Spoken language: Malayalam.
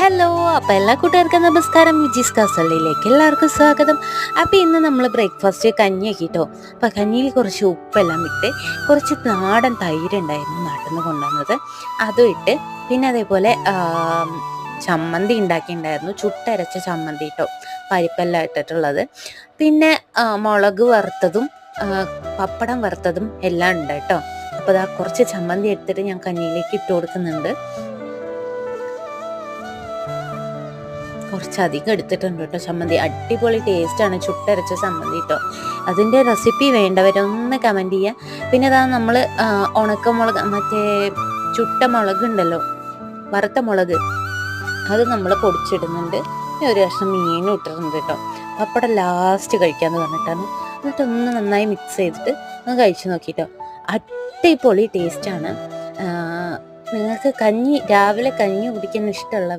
ഹലോ! അപ്പോൾ എല്ലാ കൂട്ടുകാർക്കും നമസ്കാരം. വിജീസ് കാസലിലേക്ക് എല്ലാവർക്കും സ്വാഗതം. അപ്പോൾ ഇന്ന് നമ്മൾ ബ്രേക്ക്ഫാസ്റ്റ് കഞ്ഞിയാക്കി ട്ടോ. അപ്പോൾ കഞ്ഞിയിൽ കുറച്ച് ഉപ്പെല്ലാം ഇട്ട് കുറച്ച് നാടൻ തൈര് ഉണ്ടായിരുന്നു നാട്ടിൽ നിന്ന് കൊണ്ടുവന്നത്, അതും ഇട്ട് പിന്നെ അതേപോലെ ചമ്മന്തി ഉണ്ടാക്കിയിട്ടുണ്ടായിരുന്നു, ചുട്ടരച്ച ചമ്മന്തി ട്ടോ, പരിപ്പെല്ലാം ഇട്ടിട്ടുള്ളത്. പിന്നെ മുളക് വറുത്തതും പപ്പടം വറുത്തതും എല്ലാം ഉണ്ട് കേട്ടോ. അപ്പോൾ അതാ കുറച്ച് ചമ്മന്തി എടുത്തിട്ട് ഞാൻ കഞ്ഞിയിലേക്ക് ഇട്ട് കൊടുക്കുന്നുണ്ട്. കുറച്ചധികം എടുത്തിട്ടുണ്ട് കേട്ടോ ചമ്മന്തി. അടിപൊളി ടേസ്റ്റാണ് ചുട്ടരച്ച ചമ്മന്തി കേട്ടോ. അതിൻ്റെ റെസിപ്പി വേണ്ടവരൊന്ന് കമൻറ്റ് ചെയ്യുക. പിന്നെ അതാ നമ്മൾ ഉണക്കമുളക്, മറ്റേ ചുട്ട മുളക് ഉണ്ടല്ലോ, വറുത്ത മുളക്, അത് നമ്മൾ പൊടിച്ചിടുന്നുണ്ട്. പിന്നെ ഒരു കഷ്ണം മീനും ഇട്ടിട്ടുണ്ട് കേട്ടോ. പപ്പടം ലാസ്റ്റ് കഴിക്കാമെന്ന് പറഞ്ഞിട്ടാണ്. എന്നിട്ടൊന്ന് നന്നായി മിക്സ് ചെയ്തിട്ട് ഒന്ന് കഴിച്ച് നോക്കിട്ടോ. അടിപൊളി ടേസ്റ്റാണ്. നിങ്ങൾക്ക് രാവിലെ കഞ്ഞി കുടിക്കാൻ ഇഷ്ടമുള്ള